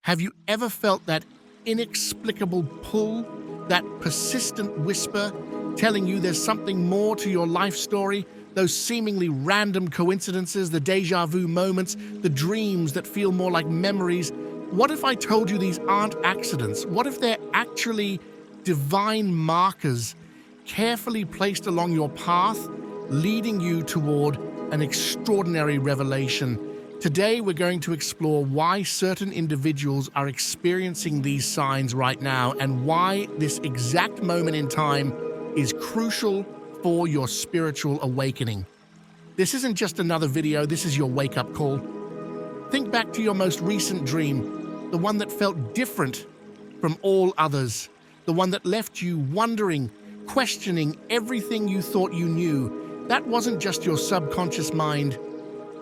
Have you ever felt that inexplicable pull, that persistent whisper telling you there's something more to your life story? Those seemingly random coincidences, the déjà vu moments, the dreams that feel more like memories. What if I told you these aren't accidents? What if they're actually divine markers carefully placed along your path, leading you toward an extraordinary revelation? Today, we're going to explore why certain individuals are experiencing these signs right now and why this exact moment in time is crucial for your spiritual awakening. This isn't just another video, this is your wake-up call. Think back to your most recent dream, the one that felt different from all others, the one that left you wondering, questioning everything you thought you knew. That wasn't just your subconscious mind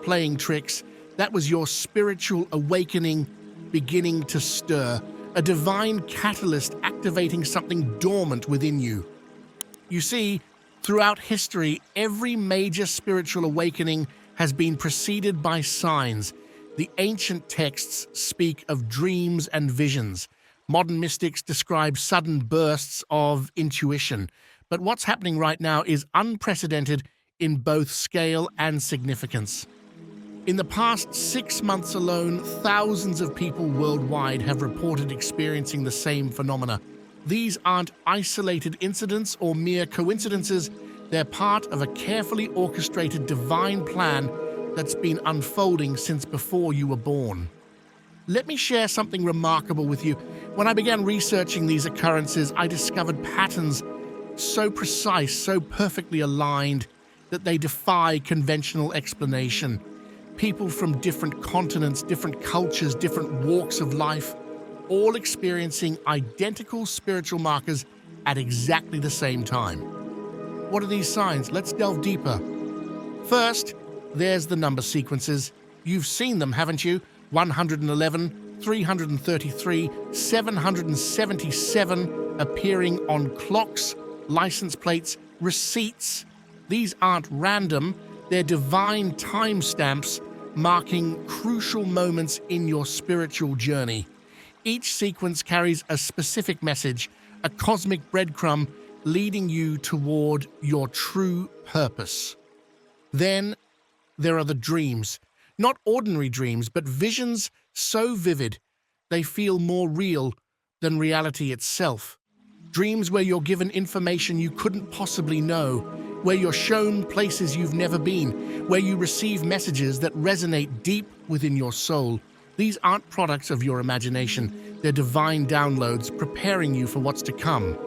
playing tricks. That was your spiritual awakening beginning to stir, a divine catalyst activating something dormant within you. You see, throughout history, every major spiritual awakening has been preceded by signs. The ancient texts speak of dreams and visions. Modern mystics describe sudden bursts of intuition. But what's happening right now is unprecedented in both scale and significance. In the past 6 months alone, thousands of people worldwide have reported experiencing the same phenomena. These aren't isolated incidents or mere coincidences. They're part of a carefully orchestrated divine plan that's been unfolding since before you were born. Let me share something remarkable with you. When I began researching these occurrences, I discovered patterns so precise, so perfectly aligned, that they defy conventional explanation. People from different continents, different cultures, different walks of life, all experiencing identical spiritual markers at exactly the same time. What are these signs? Let's delve deeper. First, there's the number sequences. You've seen them, haven't you? 111, 333, 777 appearing on clocks, license plates, receipts. These aren't random. They're divine timestamps marking crucial moments in your spiritual journey. Each sequence carries a specific message, a cosmic breadcrumb leading you toward your true purpose. Then there are the dreams. Not ordinary dreams, but visions so vivid they feel more real than reality itself. Dreams where you're given information you couldn't possibly know, where you're shown places you've never been, where you receive messages that resonate deep within your soul. These aren't products of your imagination. They're divine downloads preparing you for what's to come.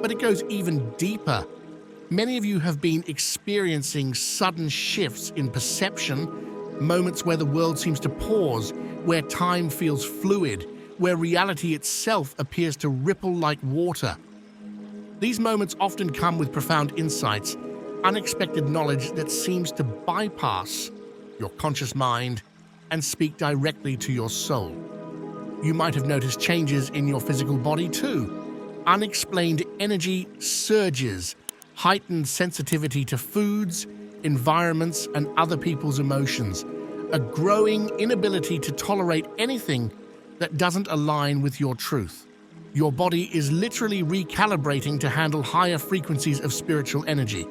But it goes even deeper. Many of you have been experiencing sudden shifts in perception, moments where the world seems to pause, where time feels fluid, where reality itself appears to ripple like water. These moments often come with profound insights, unexpected knowledge that seems to bypass your conscious mind and speak directly to your soul. You might have noticed changes in your physical body too. Unexplained energy surges, heightened sensitivity to foods, environments, and other people's emotions, a growing inability to tolerate anything that doesn't align with your truth. Your body is literally recalibrating to handle higher frequencies of spiritual energy.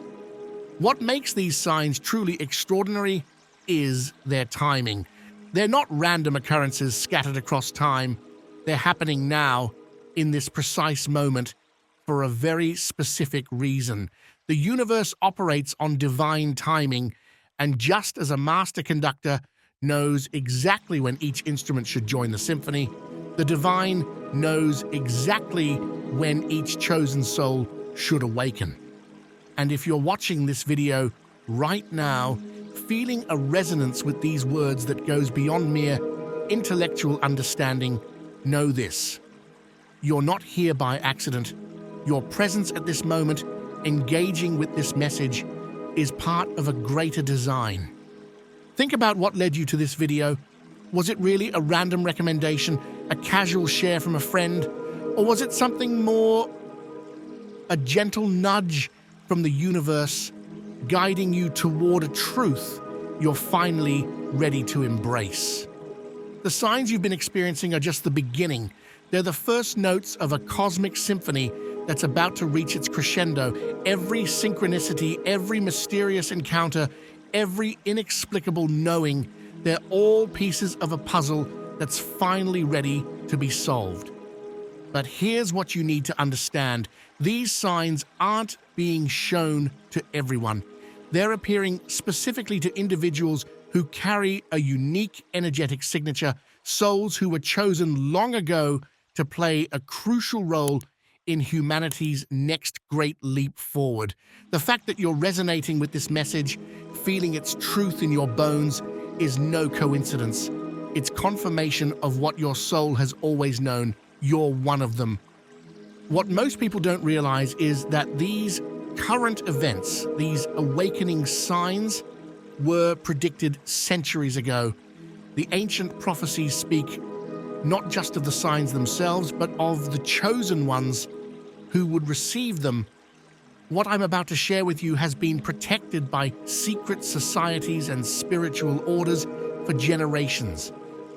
What makes these signs truly extraordinary is their timing. They're not random occurrences scattered across time. They're happening now, in this precise moment, for a very specific reason. The universe operates on divine timing, and just as a master conductor knows exactly when each instrument should join the symphony, the divine knows exactly when each chosen soul should awaken. And if you're watching this video right now, feeling a resonance with these words that goes beyond mere intellectual understanding, know this: you're not here by accident. Your presence at this moment, engaging with this message, is part of a greater design. Think about what led you to this video. Was it really a random recommendation, a casual share from a friend? Or was it something more, a gentle nudge from the universe, guiding you toward a truth you're finally ready to embrace? The signs you've been experiencing are just the beginning. They're the first notes of a cosmic symphony that's about to reach its crescendo. Every synchronicity, every mysterious encounter, every inexplicable knowing, they're all pieces of a puzzle that's finally ready to be solved. But here's what you need to understand. These signs aren't being shown to everyone. They're appearing specifically to individuals who carry a unique energetic signature, souls who were chosen long ago to play a crucial role in humanity's next great leap forward. The fact that you're resonating with this message, feeling its truth in your bones, is no coincidence. It's confirmation of what your soul has always known. You're one of them. What most people don't realize is that these current events, these awakening signs, were predicted centuries ago. The ancient prophecies speak not just of the signs themselves, but of the chosen ones who would receive them. What I'm about to share with you has been protected by secret societies and spiritual orders for generations.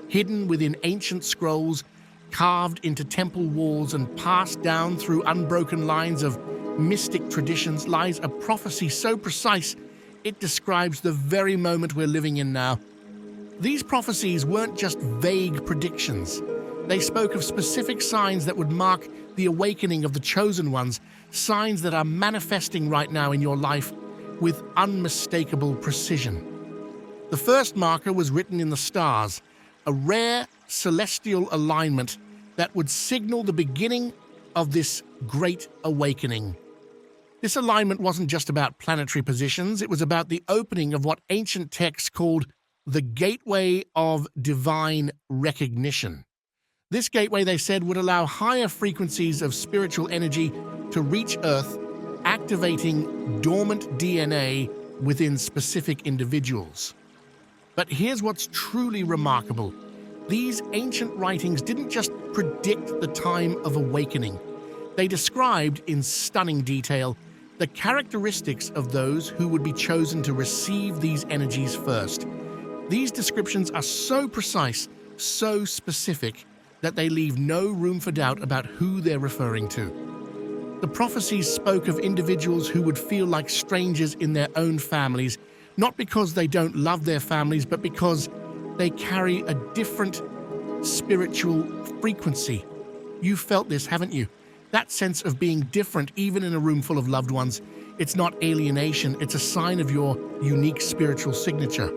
Hidden within ancient scrolls, carved into temple walls and passed down through unbroken lines of mystic traditions lies a prophecy so precise it describes the very moment we're living in now. These prophecies weren't just vague predictions. They spoke of specific signs that would mark the awakening of the chosen ones, signs that are manifesting right now in your life with unmistakable precision. The first marker was written in the stars, a rare celestial alignment that would signal the beginning of this great awakening. This alignment wasn't just about planetary positions, it was about the opening of what ancient texts called the gateway of divine recognition. This gateway, they said, would allow higher frequencies of spiritual energy to reach Earth, activating dormant DNA within specific individuals. But here's what's truly remarkable. These ancient writings didn't just predict the time of awakening. They described in stunning detail the characteristics of those who would be chosen to receive these energies first. These descriptions are so precise, so specific, that they leave no room for doubt about who they're referring to. The prophecies spoke of individuals who would feel like strangers in their own families, not because they don't love their families, but because they carry a different spiritual frequency. You felt this, haven't you? That sense of being different, even in a room full of loved ones. It's not alienation, it's a sign of your unique spiritual signature.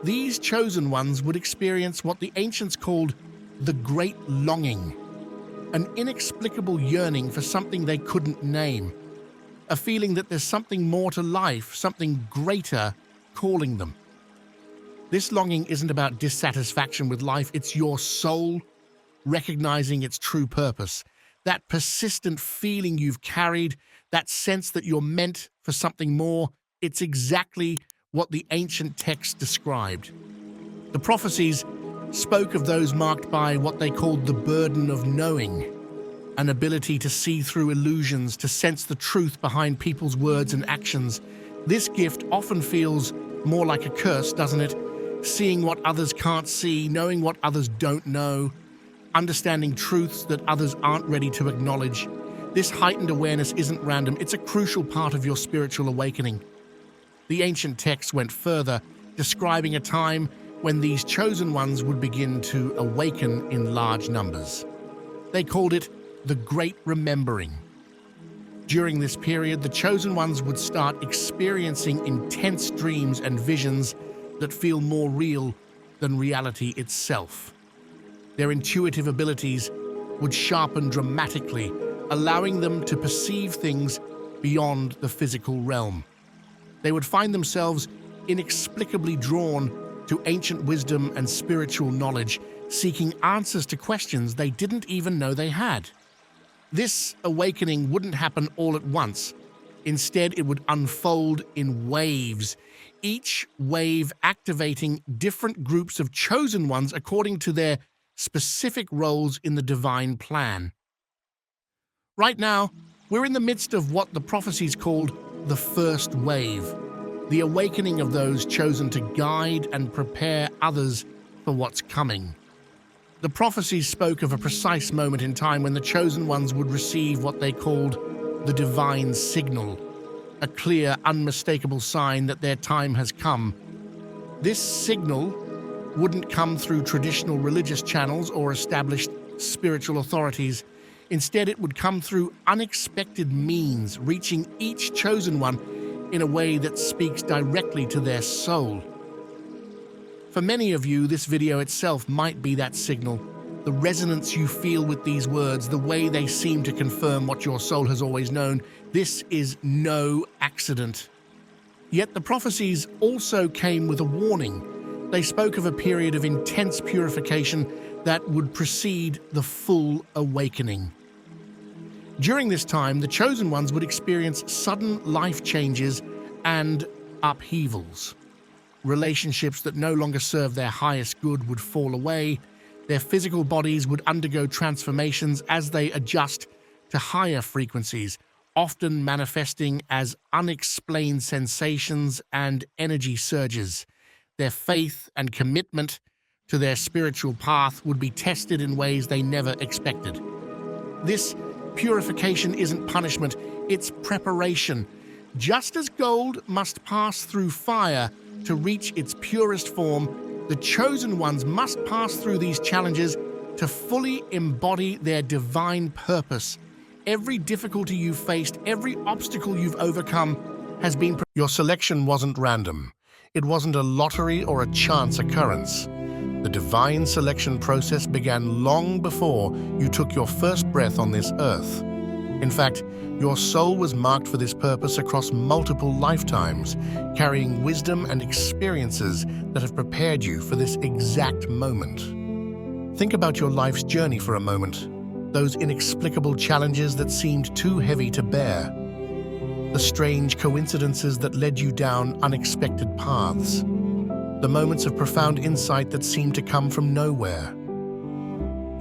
These chosen ones would experience what the ancients called the great longing, an inexplicable yearning for something they couldn't name, a feeling that there's something more to life, something greater calling them. This longing isn't about dissatisfaction with life, it's your soul recognizing its true purpose. That persistent feeling you've carried, that sense that you're meant for something more, it's exactly what the ancient texts described. The prophecies spoke of those marked by what they called the burden of knowing, an ability to see through illusions, to sense the truth behind people's words and actions. This gift often feels more like a curse, doesn't it? Seeing what others can't see, knowing what others don't know, understanding truths that others aren't ready to acknowledge. This heightened awareness isn't random, it's a crucial part of your spiritual awakening. The ancient texts went further, describing a time when these chosen ones would begin to awaken in large numbers. They called it the Great Remembering. During this period, the chosen ones would start experiencing intense dreams and visions that feel more real than reality itself. Their intuitive abilities would sharpen dramatically, allowing them to perceive things beyond the physical realm. They would find themselves inexplicably drawn to ancient wisdom and spiritual knowledge, seeking answers to questions they didn't even know they had. This awakening wouldn't happen all at once. Instead, it would unfold in waves, each wave activating different groups of chosen ones according to their specific roles in the divine plan. Right now, we're in the midst of what the prophecies called the first wave, the awakening of those chosen to guide and prepare others for what's coming. The prophecies spoke of a precise moment in time when the chosen ones would receive what they called the divine signal, a clear, unmistakable sign that their time has come. This signal wouldn't come through traditional religious channels or established spiritual authorities. Instead, it would come through unexpected means, reaching each chosen one in a way that speaks directly to their soul. For many of you, this video itself might be that signal. The resonance you feel with these words, the way they seem to confirm what your soul has always known, this is no accident. Yet the prophecies also came with a warning. They spoke of a period of intense purification that would precede the full awakening. During this time, the chosen ones would experience sudden life changes and upheavals. Relationships that no longer served their highest good would fall away. Their physical bodies would undergo transformations as they adjust to higher frequencies, often manifesting as unexplained sensations and energy surges. Their faith and commitment to their spiritual path would be tested in ways they never expected. This purification isn't punishment, it's preparation. Just as gold must pass through fire to reach its purest form, the chosen ones must pass through these challenges to fully embody their divine purpose. Every difficulty you've faced, every obstacle you've overcome has been... Your selection wasn't random. It wasn't a lottery or a chance occurrence. The divine selection process began long before you took your first breath on this earth. In fact, your soul was marked for this purpose across multiple lifetimes, carrying wisdom and experiences that have prepared you for this exact moment. Think about your life's journey for a moment, those inexplicable challenges that seemed too heavy to bear, the strange coincidences that led you down unexpected paths, the moments of profound insight that seemed to come from nowhere.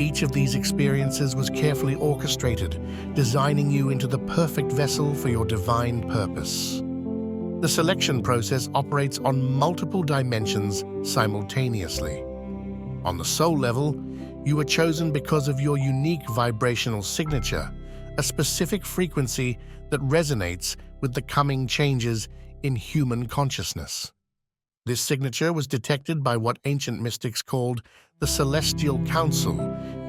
Each of these experiences was carefully orchestrated, designing you into the perfect vessel for your divine purpose. The selection process operates on multiple dimensions simultaneously. On the soul level, you were chosen because of your unique vibrational signature, a specific frequency that resonates with the coming changes in human consciousness. This signature was detected by what ancient mystics called the Celestial Council,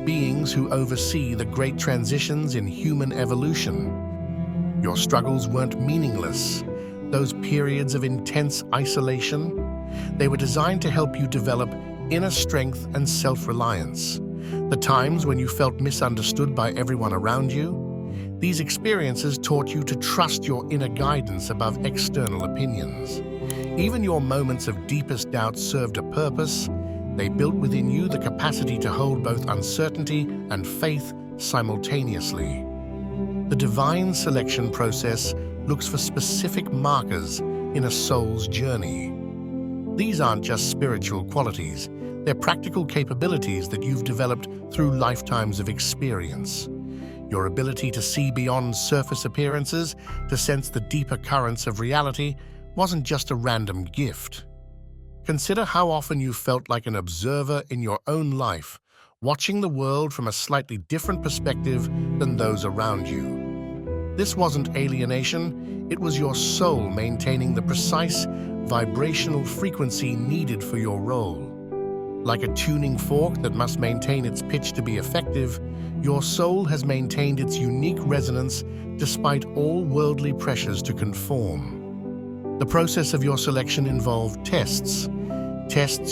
beings who oversee the great transitions in human evolution. Your struggles weren't meaningless. Those periods of intense isolation, they were designed to help you develop inner strength and self-reliance. The times when you felt misunderstood by everyone around you, these experiences taught you to trust your inner guidance above external opinions. Even your moments of deepest doubt served a purpose. They built within you the capacity to hold both uncertainty and faith simultaneously. The divine selection process looks for specific markers in a soul's journey. These aren't just spiritual qualities, they're practical capabilities that you've developed through lifetimes of experience. Your ability to see beyond surface appearances, to sense the deeper currents of reality, wasn't just a random gift. Consider how often you felt like an observer in your own life, watching the world from a slightly different perspective than those around you. This wasn't alienation, it was your soul maintaining the precise vibrational frequency needed for your role. Like a tuning fork that must maintain its pitch to be effective, your soul has maintained its unique resonance despite all worldly pressures to conform. The process of your selection involved tests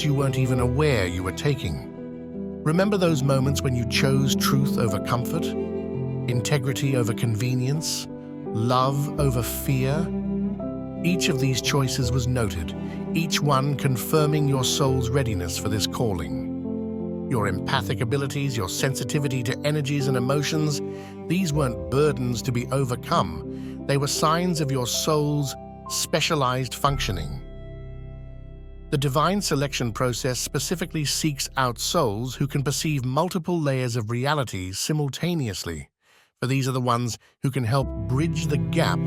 you weren't even aware you were taking. Remember those moments when you chose truth over comfort, integrity over convenience, love over fear? Each of these choices was noted, each one confirming your soul's readiness for this calling. Your empathic abilities, your sensitivity to energies and emotions, these weren't burdens to be overcome. They were signs of your soul's specialized functioning. The divine selection process specifically seeks out souls who can perceive multiple layers of reality simultaneously, for these are the ones who can help bridge the gap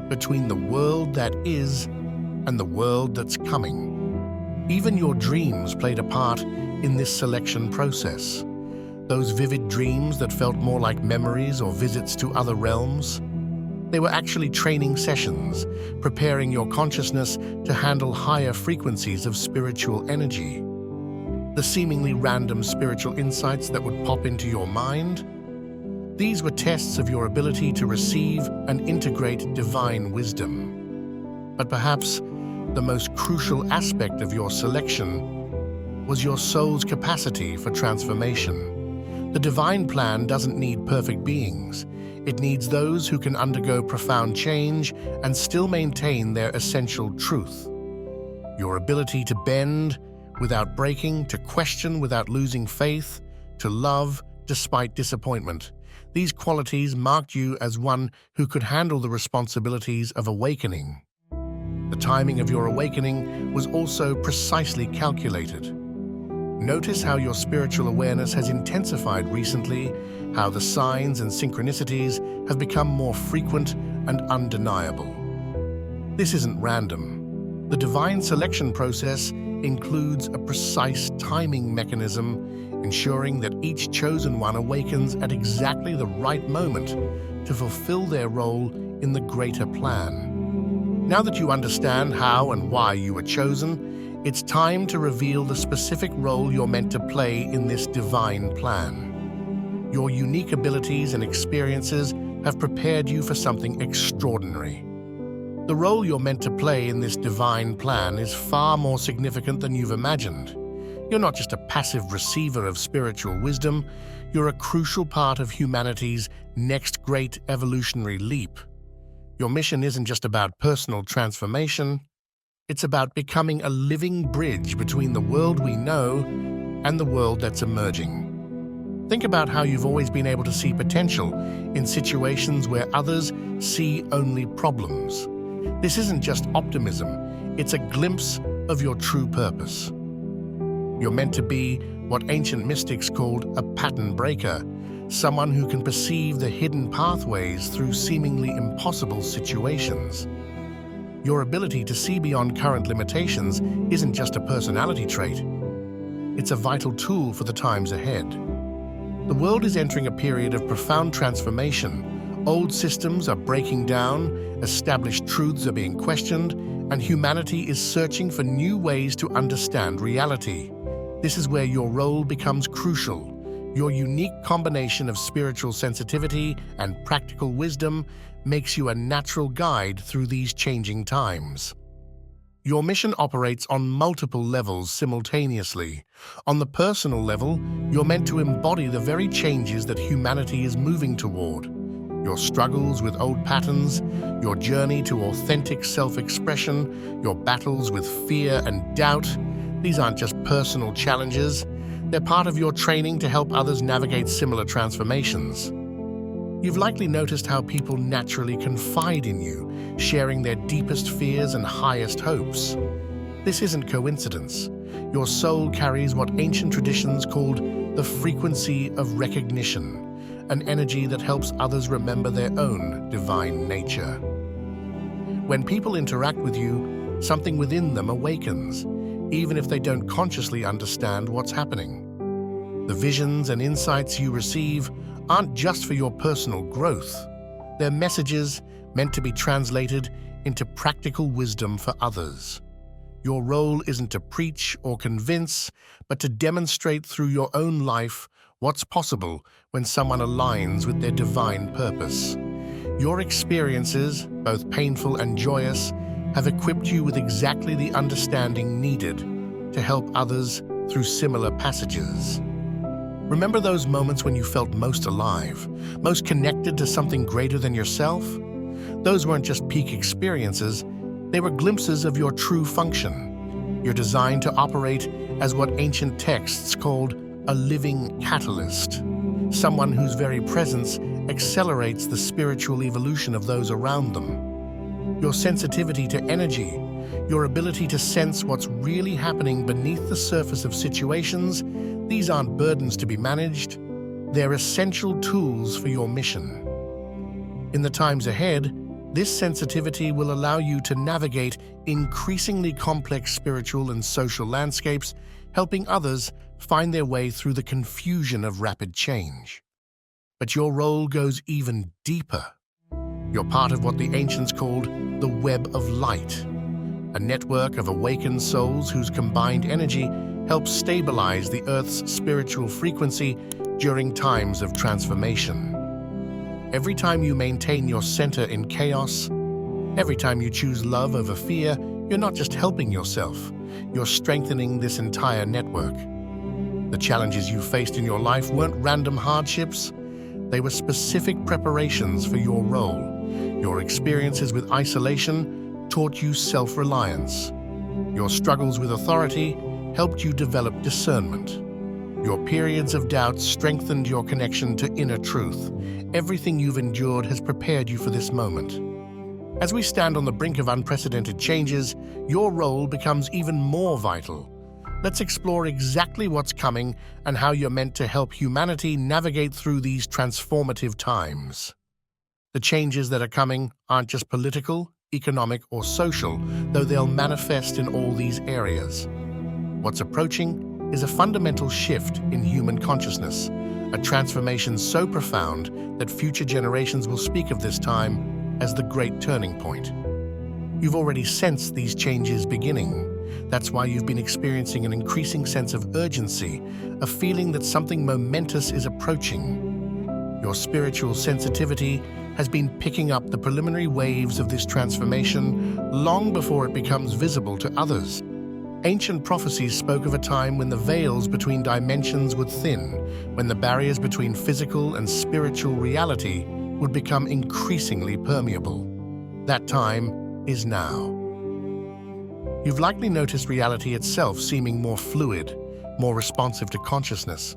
between the world that is and the world that's coming. Even your dreams played a part in this selection process. Those vivid dreams that felt more like memories or visits to other realms? They were actually training sessions, preparing your consciousness to handle higher frequencies of spiritual energy. The seemingly random spiritual insights that would pop into your mind? These were tests of your ability to receive and integrate divine wisdom. But perhaps the most crucial aspect of your selection was your soul's capacity for transformation. The divine plan doesn't need perfect beings. It needs those who can undergo profound change and still maintain their essential truth. Your ability to bend without breaking, to question without losing faith, to love despite disappointment. These qualities marked you as one who could handle the responsibilities of awakening. The timing of your awakening was also precisely calculated. Notice how your spiritual awareness has intensified recently, how the signs and synchronicities have become more frequent and undeniable. This isn't random. The divine selection process includes a precise timing mechanism, ensuring that each chosen one awakens at exactly the right moment to fulfill their role in the greater plan. Now that you understand how and why you were chosen, it's time to reveal the specific role you're meant to play in this divine plan. Your unique abilities and experiences have prepared you for something extraordinary. The role you're meant to play in this divine plan is far more significant than you've imagined. You're not just a passive receiver of spiritual wisdom, you're a crucial part of humanity's next great evolutionary leap. Your mission isn't just about personal transformation, it's about becoming a living bridge between the world we know and the world that's emerging. Think about how you've always been able to see potential in situations where others see only problems. This isn't just optimism, it's a glimpse of your true purpose. You're meant to be what ancient mystics called a pattern breaker, someone who can perceive the hidden pathways through seemingly impossible situations. Your ability to see beyond current limitations isn't just a personality trait. It's a vital tool for the times ahead. The world is entering a period of profound transformation. Old systems are breaking down, established truths are being questioned, and humanity is searching for new ways to understand reality. This is where your role becomes crucial. Your unique combination of spiritual sensitivity and practical wisdom makes you a natural guide through these changing times. Your mission operates on multiple levels simultaneously. On the personal level, you're meant to embody the very changes that humanity is moving toward. Your struggles with old patterns, your journey to authentic self-expression, your battles with fear and doubt, these aren't just personal challenges. They're part of your training to help others navigate similar transformations. You've likely noticed how people naturally confide in you, sharing their deepest fears and highest hopes. This isn't coincidence. Your soul carries what ancient traditions called the frequency of recognition, an energy that helps others remember their own divine nature. When people interact with you, something within them awakens, even if they don't consciously understand what's happening. The visions and insights you receive aren't just for your personal growth. They're messages meant to be translated into practical wisdom for others. Your role isn't to preach or convince, but to demonstrate through your own life what's possible when someone aligns with their divine purpose. Your experiences, both painful and joyous, have equipped you with exactly the understanding needed to help others through similar passages. Remember those moments when you felt most alive, most connected to something greater than yourself? Those weren't just peak experiences, they were glimpses of your true function. You're designed to operate as what ancient texts called a living catalyst, someone whose very presence accelerates the spiritual evolution of those around them. Your sensitivity to energy, your ability to sense what's really happening beneath the surface of situations, these aren't burdens to be managed, they're essential tools for your mission. In the times ahead, this sensitivity will allow you to navigate increasingly complex spiritual and social landscapes, helping others find their way through the confusion of rapid change. But your role goes even deeper. You're part of what the ancients called the web of light, a network of awakened souls whose combined energy helps stabilize the Earth's spiritual frequency during times of transformation. Every time you maintain your center in chaos, every time you choose love over fear, you're not just helping yourself, you're strengthening this entire network. The challenges you faced in your life weren't random hardships, they were specific preparations for your role. Your experiences with isolation taught you self-reliance. Your struggles with authority helped you develop discernment. Your periods of doubt strengthened your connection to inner truth. Everything you've endured has prepared you for this moment. As we stand on the brink of unprecedented changes, your role becomes even more vital. Let's explore exactly what's coming and how you're meant to help humanity navigate through these transformative times. The changes that are coming aren't just political, economic, or social, though they'll manifest in all these areas. What's approaching is a fundamental shift in human consciousness, a transformation so profound that future generations will speak of this time as the great turning point. You've already sensed these changes beginning. That's why you've been experiencing an increasing sense of urgency, a feeling that something momentous is approaching. Your spiritual sensitivity has been picking up the preliminary waves of this transformation long before it becomes visible to others. Ancient prophecies spoke of a time when the veils between dimensions would thin, when the barriers between physical and spiritual reality would become increasingly permeable. That time is now. You've likely noticed reality itself seeming more fluid, more responsive to consciousness.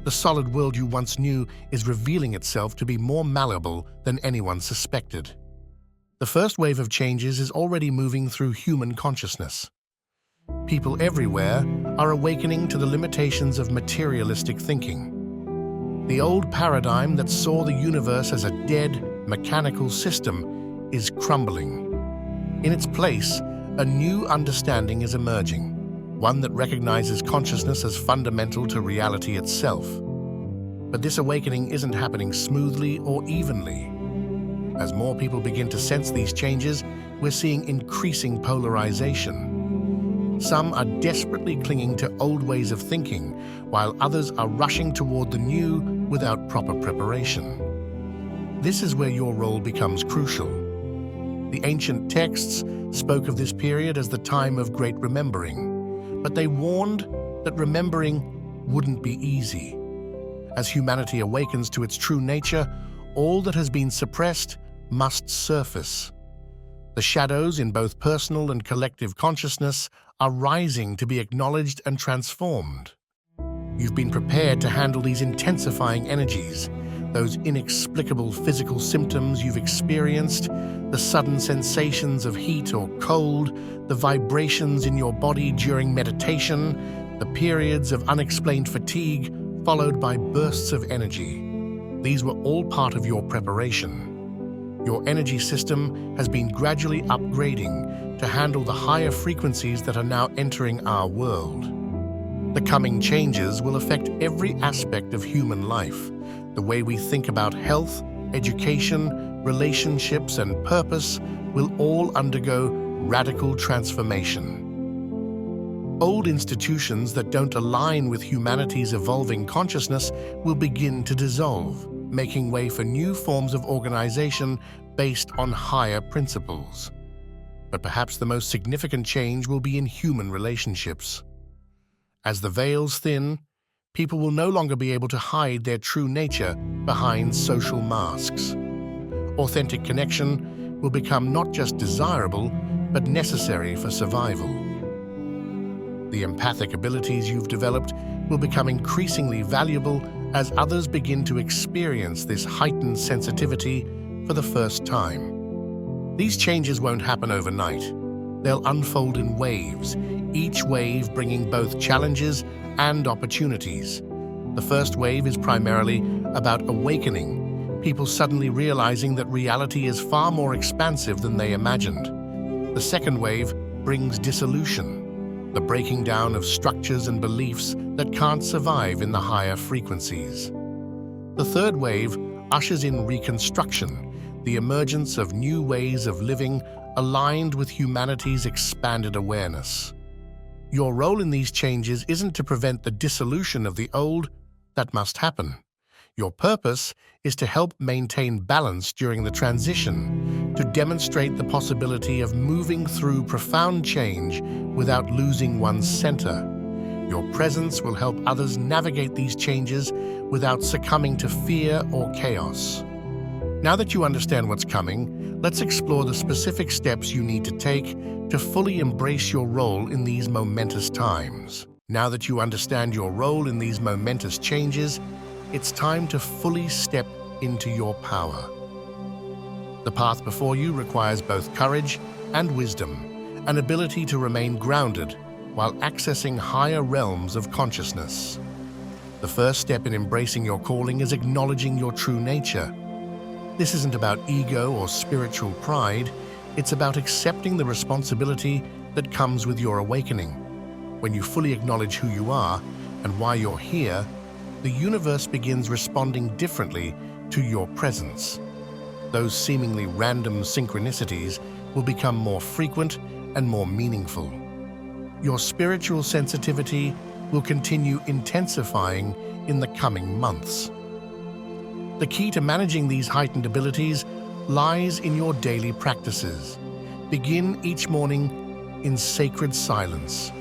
The solid world you once knew is revealing itself to be more malleable than anyone suspected. The first wave of changes is already moving through human consciousness. People everywhere are awakening to the limitations of materialistic thinking. The old paradigm that saw the universe as a dead, mechanical system is crumbling. In its place, a new understanding is emerging, one that recognizes consciousness as fundamental to reality itself. But this awakening isn't happening smoothly or evenly. As more people begin to sense these changes, we're seeing increasing polarization. Some are desperately clinging to old ways of thinking, while others are rushing toward the new without proper preparation. This is where your role becomes crucial. The ancient texts spoke of this period as the time of great remembering, but they warned that remembering wouldn't be easy. As humanity awakens to its true nature, all that has been suppressed must surface. The shadows in both personal and collective consciousness are rising to be acknowledged and transformed. You've been prepared to handle these intensifying energies, those inexplicable physical symptoms you've experienced, the sudden sensations of heat or cold, the vibrations in your body during meditation, the periods of unexplained fatigue, followed by bursts of energy. These were all part of your preparation. Your energy system has been gradually upgrading to handle the higher frequencies that are now entering our world. The coming changes will affect every aspect of human life. The way we think about health, education, relationships, and purpose will all undergo radical transformation. Old institutions that don't align with humanity's evolving consciousness will begin to dissolve, making way for new forms of organization based on higher principles. But perhaps the most significant change will be in human relationships. As the veils thin, people will no longer be able to hide their true nature behind social masks. Authentic connection will become not just desirable, but necessary for survival. The empathic abilities you've developed will become increasingly valuable as others begin to experience this heightened sensitivity for the first time. These changes won't happen overnight. They'll unfold in waves, each wave bringing both challenges and opportunities. The first wave is primarily about awakening, people suddenly realizing that reality is far more expansive than they imagined. The second wave brings dissolution, the breaking down of structures and beliefs that can't survive in the higher frequencies. The third wave ushers in reconstruction, the emergence of new ways of living aligned with humanity's expanded awareness. Your role in these changes isn't to prevent the dissolution of the old. That must happen. Your purpose is to help maintain balance during the transition, to demonstrate the possibility of moving through profound change without losing one's center. Your presence will help others navigate these changes without succumbing to fear or chaos. Now that you understand what's coming, let's explore the specific steps you need to take to fully embrace your role in these momentous times. Now that you understand your role in these momentous changes, it's time to fully step into your power. The path before you requires both courage and wisdom, an ability to remain grounded while accessing higher realms of consciousness. The first step in embracing your calling is acknowledging your true nature. This isn't about ego or spiritual pride, it's about accepting the responsibility that comes with your awakening. When you fully acknowledge who you are and why you're here, the universe begins responding differently to your presence. Those seemingly random synchronicities will become more frequent and more meaningful. Your spiritual sensitivity will continue intensifying in the coming months. The key to managing these heightened abilities lies in your daily practices. Begin each morning in sacred silence.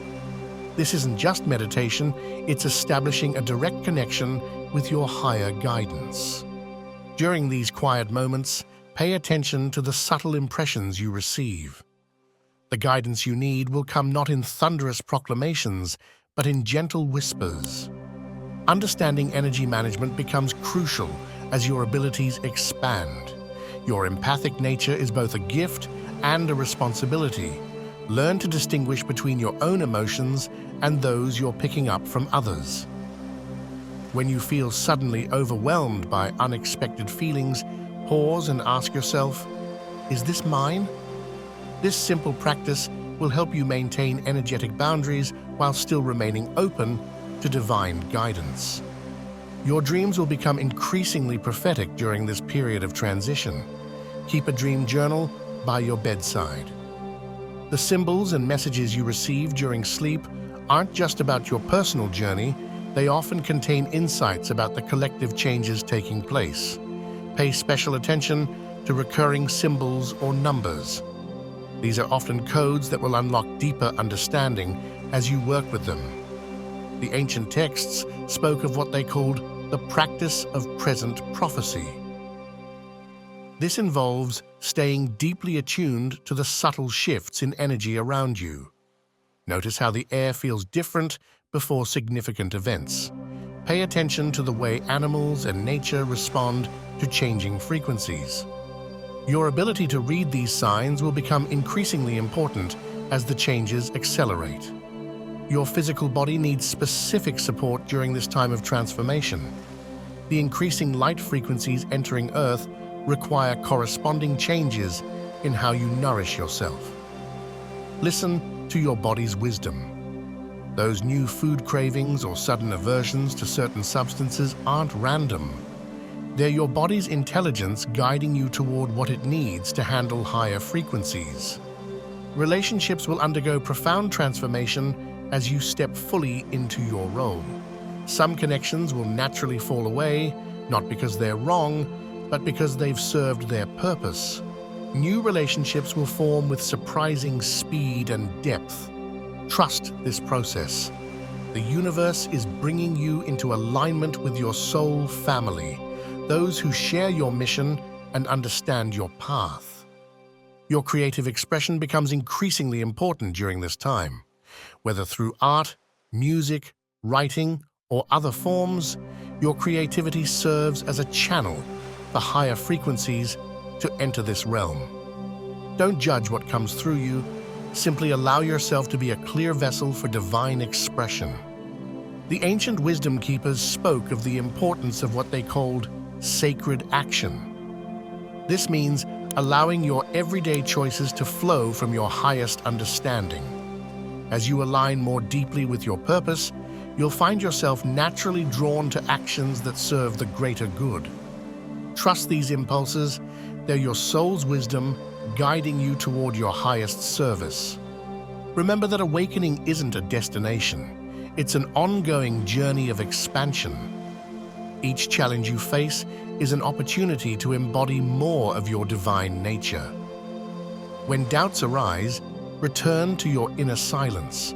This isn't just meditation, it's establishing a direct connection with your higher guidance. During these quiet moments, pay attention to the subtle impressions you receive. The guidance you need will come not in thunderous proclamations, but in gentle whispers. Understanding energy management becomes crucial as your abilities expand. Your empathic nature is both a gift and a responsibility. Learn to distinguish between your own emotions and those you're picking up from others. When you feel suddenly overwhelmed by unexpected feelings, pause and ask yourself, is this mine? This simple practice will help you maintain energetic boundaries while still remaining open to divine guidance. Your dreams will become increasingly prophetic during this period of transition. Keep a dream journal by your bedside. The symbols and messages you receive during sleep aren't just about your personal journey, they often contain insights about the collective changes taking place. Pay special attention to recurring symbols or numbers. These are often codes that will unlock deeper understanding as you work with them. The ancient texts spoke of what they called the practice of present prophecy. This involves staying deeply attuned to the subtle shifts in energy around you. Notice how the air feels different before significant events. Pay attention to the way animals and nature respond to changing frequencies. Your ability to read these signs will become increasingly important as the changes accelerate. Your physical body needs specific support during this time of transformation. The increasing light frequencies entering Earth require corresponding changes in how you nourish yourself. Listen to your body's wisdom. Those new food cravings or sudden aversions to certain substances aren't random. They're your body's intelligence guiding you toward what it needs to handle higher frequencies. Relationships will undergo profound transformation as you step fully into your role. Some connections will naturally fall away, not because they're wrong, but because they've served their purpose. New relationships will form with surprising speed and depth. Trust this process. The universe is bringing you into alignment with your soul family, those who share your mission and understand your path. Your creative expression becomes increasingly important during this time. Whether through art, music, writing, or other forms, your creativity serves as a channel for higher frequencies to enter this realm. Don't judge what comes through you. Simply allow yourself to be a clear vessel for divine expression. The ancient wisdom keepers spoke of the importance of what they called sacred action. This means allowing your everyday choices to flow from your highest understanding. As you align more deeply with your purpose, you'll find yourself naturally drawn to actions that serve the greater good. Trust these impulses; they're your soul's wisdom guiding you toward your highest service. Remember that awakening isn't a destination, it's an ongoing journey of expansion. Each challenge you face is an opportunity to embody more of your divine nature. When doubts arise, return to your inner silence.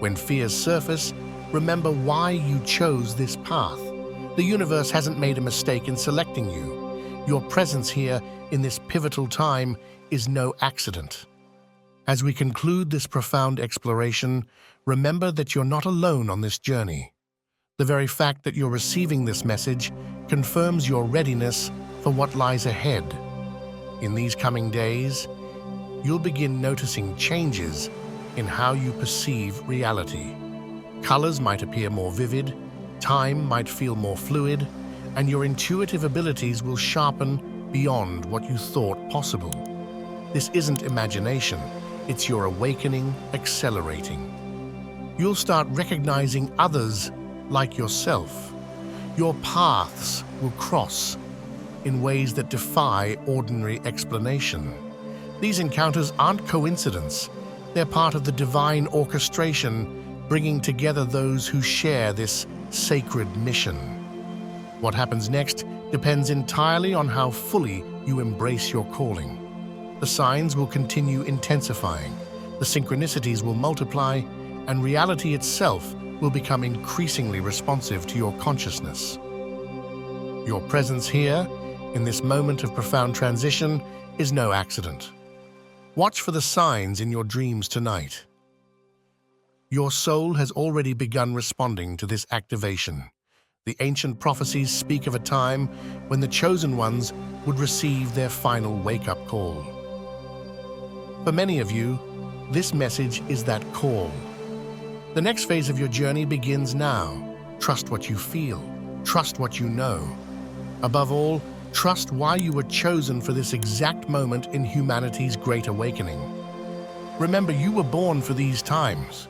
When fears surface, remember why you chose this path. The universe hasn't made a mistake in selecting you. Your presence here in this pivotal time is no accident. As we conclude this profound exploration, remember that you're not alone on this journey. The very fact that you're receiving this message confirms your readiness for what lies ahead. In these coming days, you'll begin noticing changes in how you perceive reality. Colors might appear more vivid, time might feel more fluid, and your intuitive abilities will sharpen beyond what you thought possible. This isn't imagination, it's your awakening accelerating. You'll start recognizing others like yourself. Your paths will cross in ways that defy ordinary explanation. These encounters aren't coincidence. They're part of the divine orchestration, bringing together those who share this sacred mission. What happens next depends entirely on how fully you embrace your calling. The signs will continue intensifying, the synchronicities will multiply, and reality itself will become increasingly responsive to your consciousness. Your presence here, in this moment of profound transition, is no accident. Watch for the signs in your dreams tonight. Your soul has already begun responding to this activation. The ancient prophecies speak of a time when the chosen ones would receive their final wake-up call. For many of you, this message is that call. The next phase of your journey begins now. Trust what you feel. Trust what you know. Above all, trust why you were chosen for this exact moment in humanity's great awakening. Remember, you were born for these times.